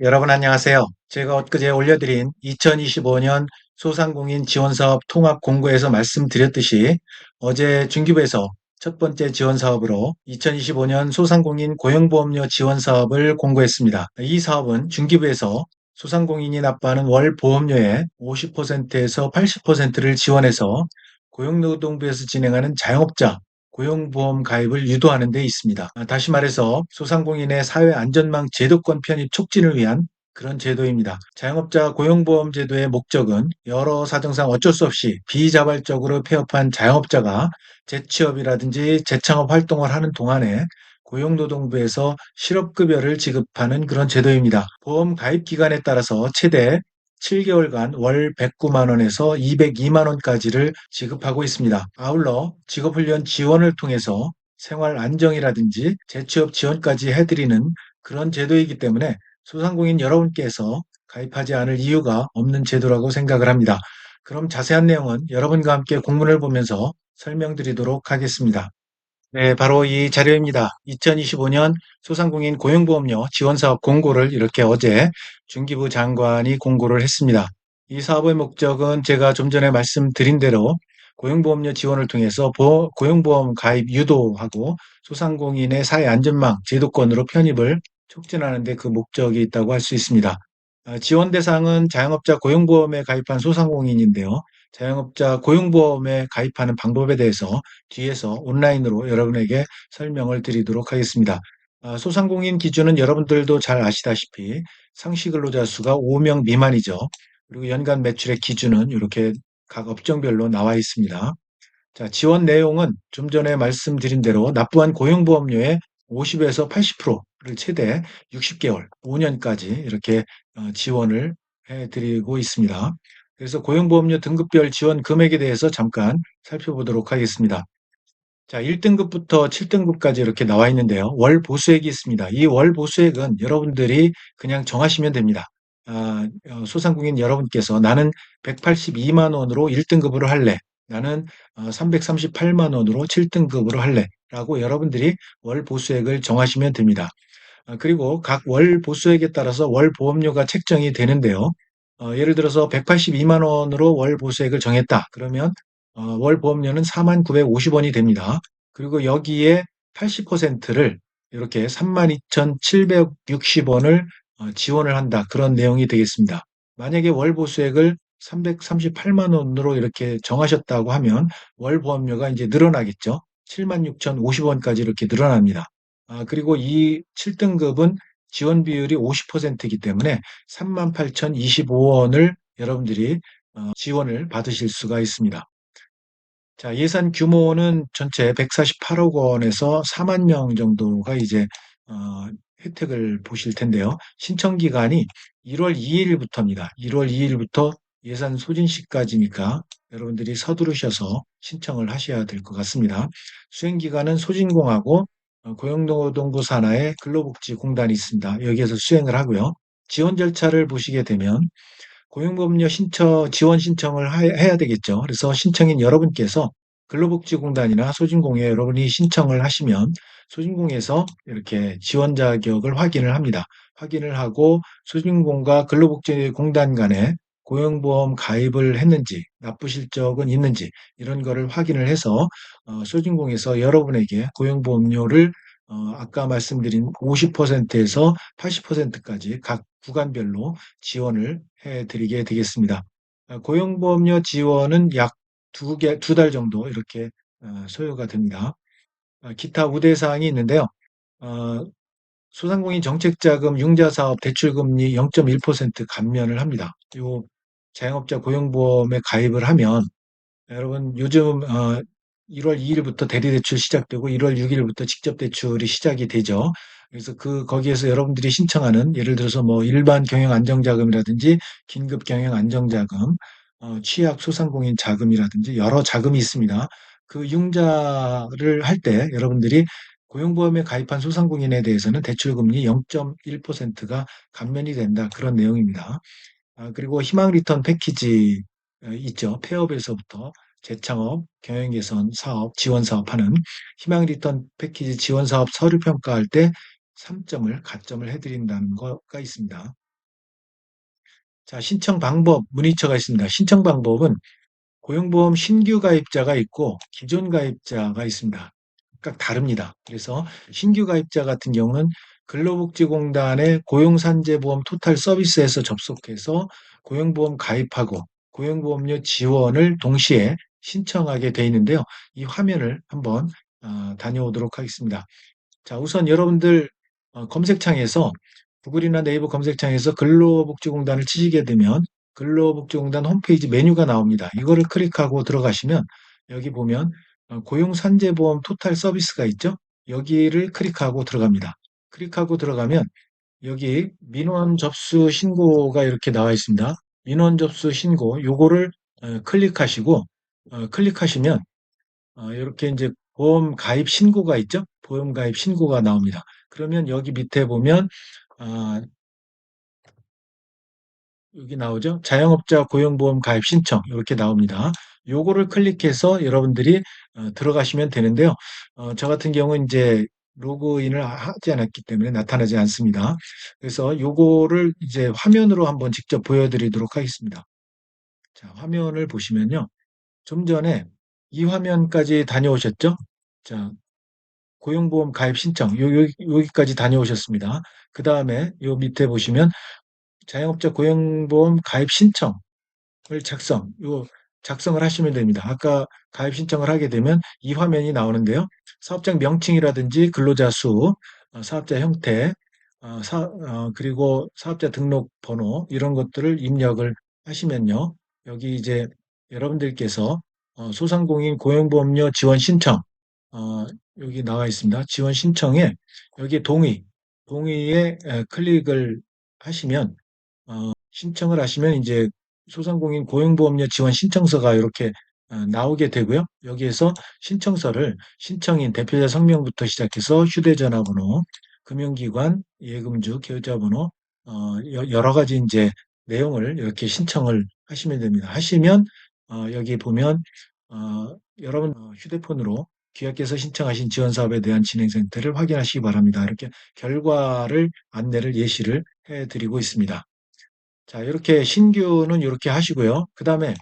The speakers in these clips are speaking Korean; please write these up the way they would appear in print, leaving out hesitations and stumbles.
여러분 안녕하세요. 제가 엊그제 올려드린 2025년 소상공인 지원사업 통합 공고에서 말씀드렸듯이 어제 중기부에서 첫 번째 지원 사업으로 2025년 소상공인 고용보험료 지원 사업을 공고했습니다. 이 사업은 중기부에서 소상공인이 납부하는 월 보험료의 50%에서 80%를 지원해서 고용노동부에서 진행하는 자영업자 고용보험 가입을 유도하는 데 있습니다. 다시 말해서 소상공인의 사회안전망 제도권 편입 촉진을 위한 그런 제도입니다. 자영업자 고용보험 제도의 목적은 여러 사정상 어쩔 수 없이 비자발적으로 폐업한 자영업자가 재취업이라든지 재창업 활동을 하는 동안에 고용노동부에서 실업급여를 지급하는 그런 제도입니다. 보험 가입 기간에 따라서 최대 7개월간 월 109만 원에서 202만 원까지를 지급하고 있습니다. 아울러 직업훈련 지원을 통해서 생활 안정이라든지 재취업 지원까지 해드리는 그런 제도이기 때문에 소상공인 여러분께서 가입하지 않을 이유가 없는 제도라고 생각을 합니다. 그럼 자세한 내용은 여러분과 함께 공문을 보면서 설명드리도록 하겠습니다. 네, 바로 이 자료입니다. 2025년 소상공인 고용보험료 지원사업 공고를 이렇게 어제 중기부 장관이 공고를 했습니다. 이 사업의 목적은 제가 좀 전에 말씀드린 대로 고용보험료 지원을 통해서 고용보험 가입 유도하고 소상공인의 사회 안전망 제도권으로 편입을 촉진하는 데 그 목적이 있다고 할 수 있습니다. 지원 대상은 자영업자 고용보험에 가입한 소상공인인데요. 자영업자 고용보험에 가입하는 방법에 대해서 뒤에서 온라인으로 여러분에게 설명을 드리도록 하겠습니다. 소상공인 기준은 여러분들도 잘 아시다시피 상시 근로자 수가 5명 미만이죠. 그리고 연간 매출의 기준은 이렇게 각 업종별로 나와 있습니다. 자, 지원 내용은 좀 전에 말씀드린 대로 납부한 고용보험료의 50에서 80%를 최대 60개월, 5년까지 이렇게 지원을 해드리고 있습니다. 그래서 고용보험료 등급별 지원 금액에 대해서 잠깐 살펴보도록 하겠습니다. 자, 1등급부터 7등급까지 이렇게 나와 있는데요. 월 보수액이 있습니다. 이 월 보수액은 여러분들이 그냥 정하시면 됩니다. 소상공인 여러분께서 나는 182만 원으로 1등급으로 할래. 나는 338만 원으로 7등급으로 할래. 라고 여러분들이 월 보수액을 정하시면 됩니다. 그리고 각 월 보수액에 따라서 월 보험료가 책정이 되는데요. 예를 들어서 182만 원으로 월 보수액을 정했다. 그러면 월 보험료는 4만 950원이 됩니다. 그리고 여기에 80%를 이렇게 32,760원을 지원을 한다. 그런 내용이 되겠습니다. 만약에 월 보수액을 338만 원으로 이렇게 정하셨다고 하면 월 보험료가 이제 늘어나겠죠. 76,050원까지 이렇게 늘어납니다. 그리고 이 7등급은 지원 비율이 50%이기 때문에 38,025원을 여러분들이 지원을 받으실 수가 있습니다. 자, 예산 규모는 전체 148억 원에서 4만 명 정도가 이제 어, 혜택을 보실 텐데요. 신청 기간이 1월 2일부터입니다. 1월 2일부터 예산 소진 시까지니까 여러분들이 서두르셔서 신청을 하셔야 될 것 같습니다. 수행 기간은 소진공하고 고용노동부 산하의 근로복지공단이 있습니다. 여기에서 수행을 하고요. 지원 절차를 보시게 되면 고용보험료 지원 신청을 해야 되겠죠. 그래서 신청인 여러분께서 근로복지공단이나 소진공에 여러분이 신청을 하시면 소진공에서 이렇게 지원 자격을 확인을 합니다. 확인을 하고 소진공과 근로복지공단 간에 고용보험 가입을 했는지, 납부 실적은 있는지 이런 거를 확인을 해서 소진공에서 여러분에게 고용보험료를 아까 말씀드린 50%에서 80%까지 각 구간별로 지원을 해드리게 되겠습니다. 고용보험료 지원은 약 두 달 정도 이렇게 소요가 됩니다. 기타 우대사항이 있는데요. 어, 소상공인 정책자금 융자사업 대출금리 0.1% 감면을 합니다. 요 자영업자 고용보험에 가입을 하면 여러분 요즘 1월 2일부터 대리대출 시작되고 1월 6일부터 직접 대출이 시작이 되죠. 그래서 거기에서 여러분들이 신청하는 예를 들어서 뭐 일반 경영 안정자금이라든지 긴급 경영 안정자금, 취약 소상공인 자금이라든지 여러 자금이 있습니다. 그 융자를 할 때 여러분들이 고용보험에 가입한 소상공인에 대해서는 대출금리 0.1%가 감면이 된다. 그런 내용입니다. 그리고 희망 리턴 패키지 있죠. 폐업에서부터 재창업, 경영 개선 사업, 지원 사업하는 희망 리턴 패키지 지원 사업 서류 평가할 때 3점을 가점을 해드린다는 거가 있습니다. 자, 신청 방법 문의처가 있습니다. 신청 방법은 고용보험 신규 가입자가 있고 기존 가입자가 있습니다. 각각 다릅니다. 그래서 신규 가입자 같은 경우는 근로복지공단의 고용산재보험 토탈 서비스에서 접속해서 고용보험 가입하고 고용보험료 지원을 동시에 신청하게 돼 있는데요. 이 화면을 한번 다녀오도록 하겠습니다. 자, 우선 여러분들 검색창에서 구글이나 네이버 검색창에서 근로복지공단을 치시게 되면 근로복지공단 홈페이지 메뉴가 나옵니다. 이거를 클릭하고 들어가시면 여기 보면 고용산재보험 토탈 서비스가 있죠? 여기를 클릭하고 들어갑니다. 클릭하고 들어가면 여기 민원 접수 신고가 이렇게 나와 있습니다. 민원 접수 신고 요거를 클릭하시고 클릭하시면 이렇게 이제 보험 가입 신고가 있죠? 보험 가입 신고가 나옵니다. 그러면 여기 밑에 보면 아, 여기 나오죠? 자영업자 고용보험 가입 신청 이렇게 나옵니다. 요거를 클릭해서 여러분들이 들어가시면 되는데요. 저 같은 경우는 이제 로그인을 하지 않았기 때문에 나타나지 않습니다. 그래서 요거를 이제 화면으로 한번 직접 보여드리도록 하겠습니다. 자, 화면을 보시면요. 좀 전에 이 화면까지 다녀오셨죠? 자, 고용보험 가입 신청 여기까지 다녀오셨습니다. 그 다음에 요 밑에 보시면 자영업자 고용보험 가입 신청을 작성을 하시면 됩니다. 아까 가입 신청을 하게 되면 이 화면이 나오는데요. 사업장 명칭이라든지 근로자 수, 사업자 형태, 그리고 사업자 등록번호 이런 것들을 입력을 하시면요. 여기 이제 여러분들께서 소상공인 고용보험료 지원 신청 여기 나와 있습니다. 지원 신청에 여기 동의에 클릭을 하시면 신청을 하시면 이제 소상공인 고용보험료 지원 신청서가 이렇게 나오게 되고요. 여기에서 신청서를 신청인 대표자 성명부터 시작해서 휴대전화번호, 금융기관, 예금주, 계좌번호 여러 가지 이제 내용을 이렇게 신청을 하시면 됩니다. 하시면 여기 보면 여러분 휴대폰으로 기업께서 신청하신 지원 사업에 대한 진행 상태를 확인하시기 바랍니다. 이렇게 결과를 안내를 예시를 해드리고 있습니다. 자, 이렇게 신규는 이렇게 하시고요. 그 다음에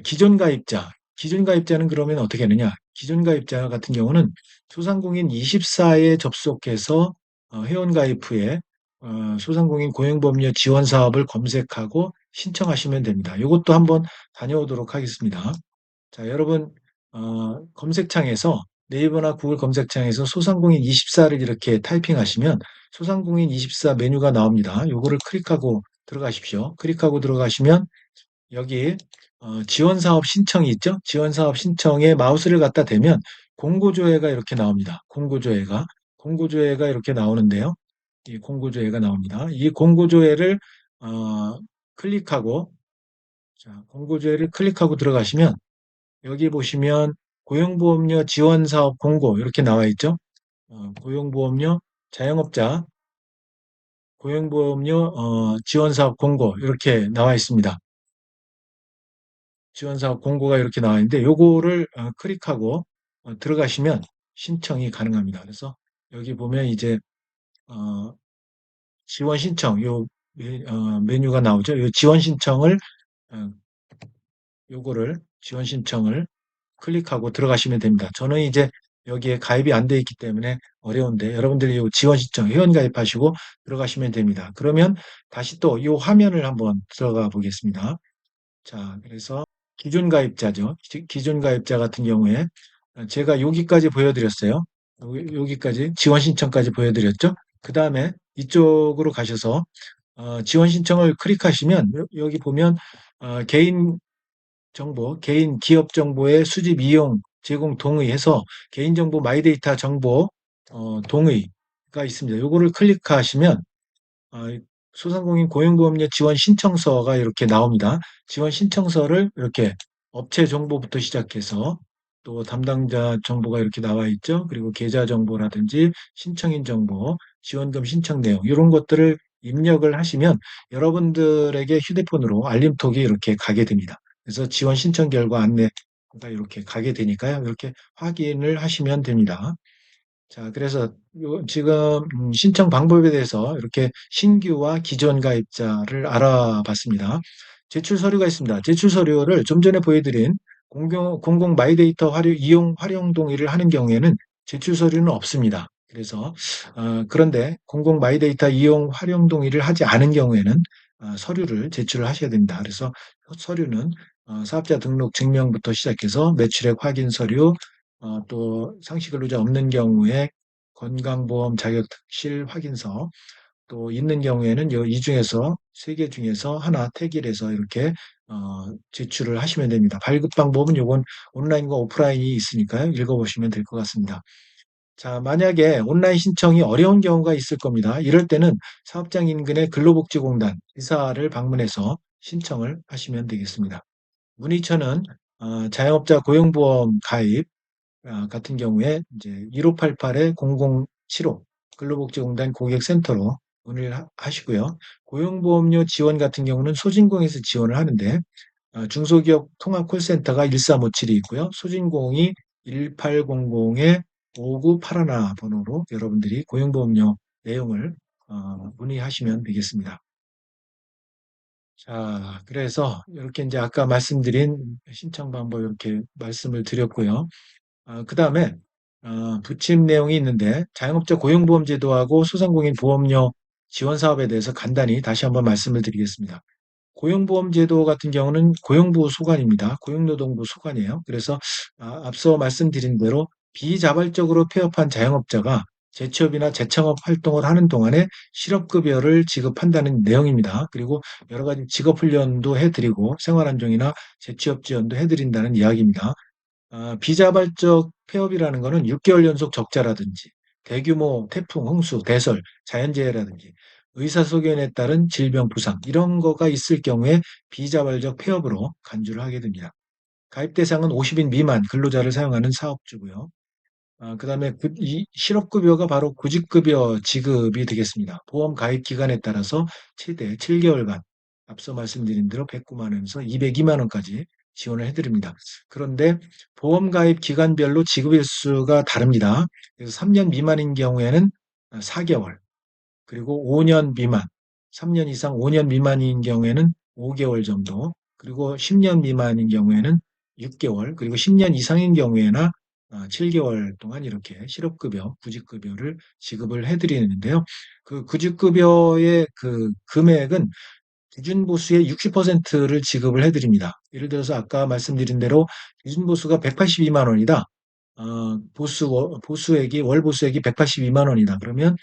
기존 가입자. 기존 가입자는 그러면 어떻게 하느냐? 기존 가입자 같은 경우는 소상공인 24에 접속해서 회원 가입 후에 소상공인 고용보험료 지원 사업을 검색하고 신청하시면 됩니다. 이것도 한번 다녀오도록 하겠습니다. 자, 여러분 검색창에서 네이버나 구글 검색창에서 소상공인 24를 이렇게 타이핑하시면 소상공인 24 메뉴가 나옵니다. 요거를 클릭하고 들어가십시오. 클릭하고 들어가시면 여기 지원 사업 신청이 있죠? 지원 사업 신청에 마우스를 갖다 대면 공고조회가 이렇게 나옵니다. 공고조회가 이렇게 나오는데요. 이 공고조회가 나옵니다. 이 공고조회를 클릭하고 자, 공고조회를 클릭하고 들어가시면 여기 보시면 고용보험료 지원사업 공고 이렇게 나와 있죠. 고용보험료 자영업자 고용보험료 지원사업 공고 이렇게 나와 있습니다. 지원사업 공고가 이렇게 나와 있는데 요거를 클릭하고 들어가시면 신청이 가능합니다. 그래서 여기 보면 이제 어, 지원 신청 요 메뉴가 나오죠. 요 지원 신청을 어, 요거를 지원 신청을 클릭하고 들어가시면 됩니다. 저는 이제 여기에 가입이 안 돼 있기 때문에 어려운데 여러분들이 이 지원 신청 회원 가입하시고 들어가시면 됩니다. 그러면 다시 또 이 화면을 한번 들어가 보겠습니다. 자, 그래서 기존 가입자죠. 기존 가입자 같은 경우에 제가 여기까지 보여드렸어요. 여기까지 지원 신청까지 보여드렸죠. 그 다음에 이쪽으로 가셔서 지원 신청을 클릭하시면 여기 보면 개인 정보, 개인 기업 정보의 수집, 이용, 제공 동의해서 개인정보 마이데이터 정보 동의가 있습니다. 요거를 클릭하시면 어, 소상공인 고용보험료 지원 신청서가 이렇게 나옵니다. 지원 신청서를 이렇게 업체 정보부터 시작해서 또 담당자 정보가 이렇게 나와 있죠. 그리고 계좌 정보라든지 신청인 정보, 지원금 신청 내용 이런 것들을 입력을 하시면 여러분들에게 휴대폰으로 알림톡이 이렇게 가게 됩니다. 그래서 지원 신청 결과 안내가 이렇게 가게 되니까요. 이렇게 확인을 하시면 됩니다. 자, 그래서 지금 신청 방법에 대해서 이렇게 신규와 기존 가입자를 알아봤습니다. 제출 서류가 있습니다. 제출 서류를 좀 전에 보여드린 공공 마이데이터 이용 활용 동의를 하는 경우에는 제출 서류는 없습니다. 그래서 그런데 공공 마이데이터 이용 활용 동의를 하지 않은 경우에는 서류를 제출을 하셔야 됩니다. 그래서 서류는 사업자 등록 증명부터 시작해서 매출액 확인 서류, 또 상시근로자 없는 경우에 건강보험 자격특실 확인서, 또 있는 경우에는 이 중에서 세 개 중에서 하나 택일해서 이렇게 제출을 하시면 됩니다. 발급 방법은 요건 온라인과 오프라인이 있으니까요. 읽어보시면 될 것 같습니다. 자, 만약에 온라인 신청이 어려운 경우가 있을 겁니다. 이럴 때는 사업장 인근의 근로복지공단 이사를 방문해서 신청을 하시면 되겠습니다. 문의처는 자영업자 고용보험 가입 같은 경우에 이제 1588-0075 근로복지공단 고객센터로 문의를 하시고요. 고용보험료 지원 같은 경우는 소진공에서 지원을 하는데 중소기업 통합 콜센터가 1357이 있고요. 소진공이 1800-5981 번호로 여러분들이 고용보험료 내용을 문의하시면 되겠습니다. 자, 그래서 이렇게 이제 아까 말씀드린 신청 방법 이렇게 말씀을 드렸고요. 그다음에 부침 내용이 있는데 자영업자 고용보험 제도하고 소상공인 보험료 지원 사업에 대해서 간단히 다시 한번 말씀을 드리겠습니다. 고용보험 제도 같은 경우는 고용부 소관입니다. 고용노동부 소관이에요. 그래서 앞서 말씀드린 대로 비자발적으로 폐업한 자영업자가 재취업이나 재창업 활동을 하는 동안에 실업급여를 지급한다는 내용입니다. 그리고 여러 가지 직업훈련도 해드리고 생활안정이나 재취업 지원도 해드린다는 이야기입니다. 비자발적 폐업이라는 것은 6개월 연속 적자라든지 대규모 태풍, 홍수, 대설, 자연재해라든지 의사소견에 따른 질병, 부상 이런 거가 있을 경우에 비자발적 폐업으로 간주를 하게 됩니다. 가입 대상은 50인 미만 근로자를 사용하는 사업주고요. 그다음에 이 실업급여가 바로 구직급여 지급이 되겠습니다. 보험 가입 기간에 따라서 최대 7개월간 앞서 말씀드린 대로 109만 원에서 202만 원까지 지원을 해드립니다. 그런데 보험 가입 기간별로 지급 일수가 다릅니다. 그래서 3년 미만인 경우에는 4개월, 그리고 5년 미만, 3년 이상 5년 미만인 경우에는 5개월 정도, 그리고 10년 미만인 경우에는 6개월, 그리고 10년 이상인 경우에나 7개월 동안 이렇게 실업급여, 구직급여를 지급을 해드리는데요. 그 구직급여의 그 금액은 기준보수의 60%를 지급을 해드립니다. 예를 들어서 아까 말씀드린 대로 기준보수가 182만 원이다. 보수액이, 월보수액이 182만 원이다. 그러면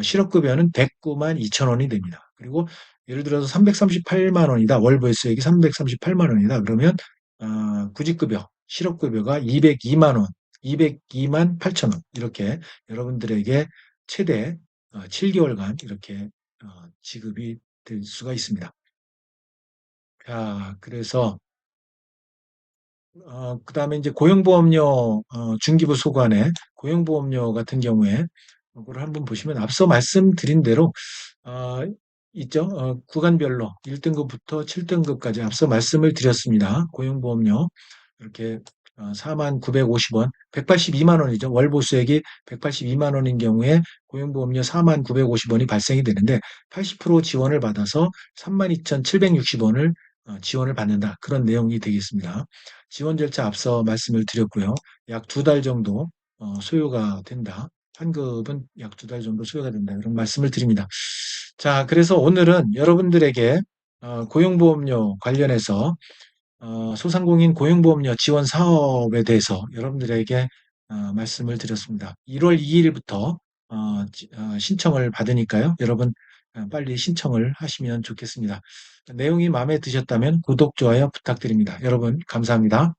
실업급여는 109만 2천 원이 됩니다. 그리고 예를 들어서 338만 원이다. 월보수액이 338만 원이다. 그러면 구직급여, 실업급여가 202만 원, 202만 8천 원 이렇게 여러분들에게 최대 7개월간 이렇게 지급이 될 수가 있습니다. 자, 그래서 그다음에 이제 고용보험료 중기부 소관의 고용보험료 같은 경우에 이거를 한번 보시면 앞서 말씀드린 대로 어, 있죠. 구간별로 1등급부터 7등급까지 앞서 말씀을 드렸습니다. 고용보험료 이렇게 4만 950원, 182만 원이죠. 월보수액이 182만 원인 경우에 고용보험료 4만 950원이 발생이 되는데 80% 지원을 받아서 32,760원을 지원을 받는다. 그런 내용이 되겠습니다. 지원 절차 앞서 말씀을 드렸고요. 약 2달 정도 소요가 된다. 환급은 약 2달 정도 소요가 된다. 이런 말씀을 드립니다. 자, 그래서 오늘은 여러분들에게 고용보험료 관련해서 소상공인 고용보험료 지원 사업에 대해서 여러분들에게 말씀을 드렸습니다. 1월 2일부터 신청을 받으니까요. 여러분 빨리 신청을 하시면 좋겠습니다. 내용이 마음에 드셨다면 구독, 좋아요 부탁드립니다. 여러분 감사합니다.